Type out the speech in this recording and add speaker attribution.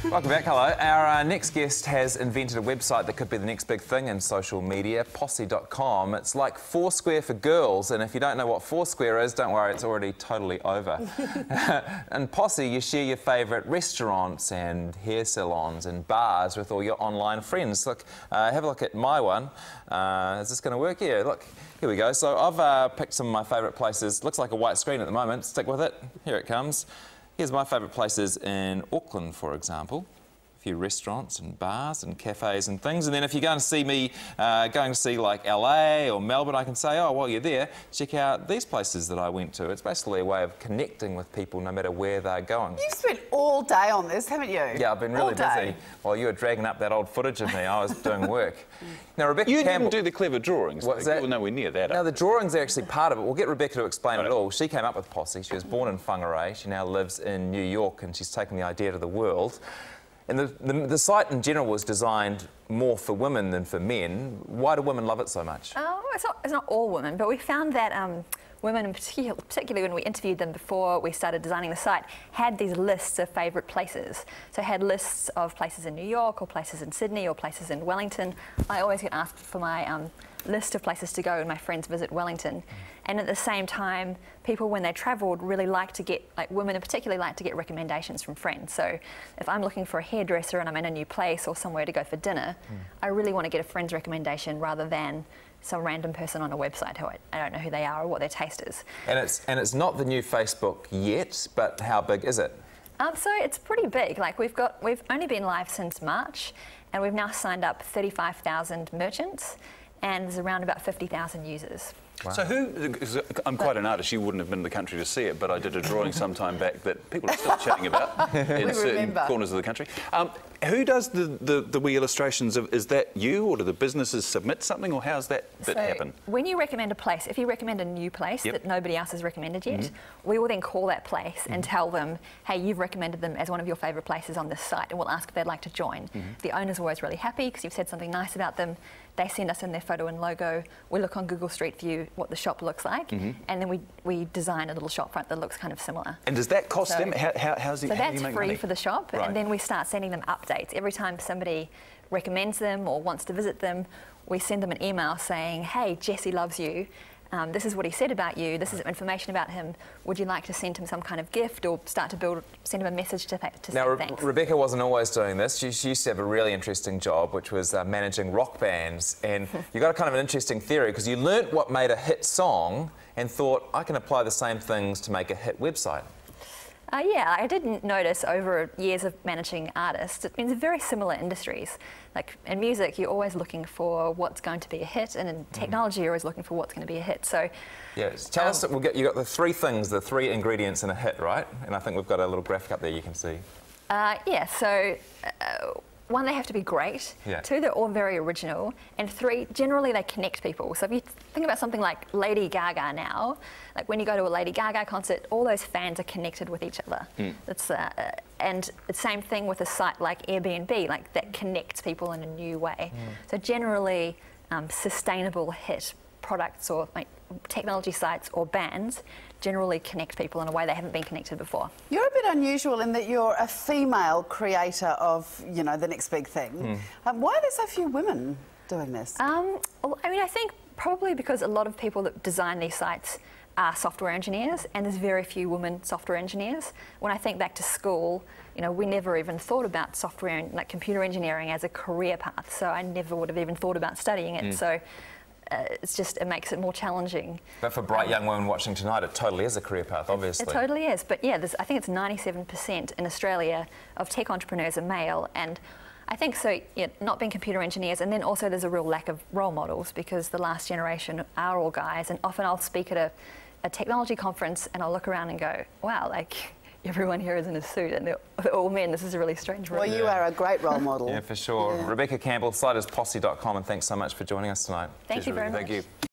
Speaker 1: Welcome back, hello. Our next guest has invented a website that could be the next big thing in social media, posse.com. It's like Foursquare for girls, and if you don't know what Foursquare is, don't worry, it's already totally over. In Posse, you share your favourite restaurants and hair salons and bars with all your online friends. Look, have a look at my one. Is this going to work? Yeah, look, here we go. So I've picked some of my favourite places. Looks like a white screen at the moment. Stick with it. Here it comes. Here's my favourite places in Auckland, for example. A few restaurants and bars and cafes and things. And then if you're going to see me going to see like LA or Melbourne, I can say, oh, while you're there, check out these places that I went to. It's basically a way of connecting with people no matter where they're going.
Speaker 2: You've spent all day on this, haven't you?
Speaker 1: Yeah, I've been really busy. While you were dragging up that old footage of me, I was doing work. Now, Rebecca
Speaker 3: You
Speaker 1: Campbell...
Speaker 3: didn't do the clever drawings.
Speaker 1: What's that?
Speaker 3: Well, nowhere near that.
Speaker 1: No, the drawings are actually part of it. We'll get Rebecca to explain it all. She came up with Posse. She was born in Whangarei. She now lives in New York, and she's taken the idea to the world. And the site in general was designed more for women than for men. Why do women love it so much?
Speaker 4: Oh, it's not all women, but we found that women, in particularly when we interviewed them before we started designing the site, had these lists of favourite places. So had lists of places in New York, or places in Sydney, or places in Wellington. I always get asked for my list of places to go when my friends visit Wellington. And at the same time, people, when they travelled, really like to get, like women in particular, like to get recommendations from friends. So if I'm looking for a hairdresser and I'm in a new place or somewhere to go for dinner, I really want to get a friend's recommendation rather than some random person on a website who I don't know who they are or what their taste is.
Speaker 1: And it's not the new Facebook yet, but how big is it?
Speaker 4: So it's pretty big. Like we've only been live since March, and we've now signed up 35,000 merchants, and there's around about 50,000 users.
Speaker 3: Wow. So I'm quite an artist, you wouldn't have been in the country to see it, but I did a drawing some time back that people are still chatting about in certain corners of the country. Who does the wee illustrations? Is that you, or do the businesses submit something, or how's that bit happen?
Speaker 4: When you recommend a place, if you recommend a new place that nobody else has recommended yet, we will then call that place and tell them, hey, you've recommended them as one of your favourite places on this site, and we'll ask if they'd like to join. The owner's always really happy because you've said something nice about them. They send us in their photo and logo. We look on Google Street View what the shop looks like, and then we design a little shop front that looks kind of similar.
Speaker 3: And does that cost them? How's it?
Speaker 4: So
Speaker 3: how do
Speaker 4: that's
Speaker 3: you make
Speaker 4: free
Speaker 3: money?
Speaker 4: for the shop, and then we start sending them updates. Every time somebody recommends them or wants to visit them, we send them an email saying, hey, Jesse loves you. This is what he said about you. This is information about him. Would you like to send him some kind of gift or send him a message to say thanks?
Speaker 1: Rebecca wasn't always doing this. She used to have a really interesting job, which was managing rock bands. And you got a kind of an interesting theory because you learnt what made a hit song and thought, I can apply the same things to make a hit website.
Speaker 4: Yeah, I didn't notice over years of managing artists. It means very similar industries. Like in music, you're always looking for what's going to be a hit, and in technology, you're always looking for what's going to be a hit. So,
Speaker 1: yes, tell us. You got the three things, the three ingredients in a hit, right? And I think we've got a little graphic up there you can see.
Speaker 4: Yeah. So. One, they have to be great.
Speaker 1: Yeah.
Speaker 4: Two, they're all very original. And three, generally they connect people. So if you think about something like Lady Gaga now, like when you go to a Lady Gaga concert, all those fans are connected with each other. That's, and the same thing with a site like Airbnb, like that connects people in a new way. So generally, sustainable hit products or like technology sites or bands generally connect people in a way they haven't been connected before.
Speaker 2: You're a bit unusual in that you're a female creator of, you know, the next big thing. Why are there so few women doing this?
Speaker 4: Well, I mean, I think probably because a lot of people that design these sites are software engineers, and there's very few women software engineers. When I think back to school, you know, we never even thought about software and like computer engineering as a career path, so I never would have even thought about studying it. So. It makes it more challenging.
Speaker 1: But for bright young women watching tonight, it totally is a career path, obviously.
Speaker 4: It totally is. But yeah, I think it's 97% in Australia of tech entrepreneurs are male, and I think so. Yeah, not being computer engineers, and then also there's a real lack of role models because the last generation are all guys, and often I'll speak at a technology conference and I'll look around and go, wow, like. Everyone here is in a suit and they're all men. This is a really strange room.
Speaker 2: Well, you are a great role model.
Speaker 1: Yeah, for sure. Rebecca Campbell, site is posse.com, and thanks so much for joining us tonight.
Speaker 4: Thank you very much.
Speaker 3: Thank you.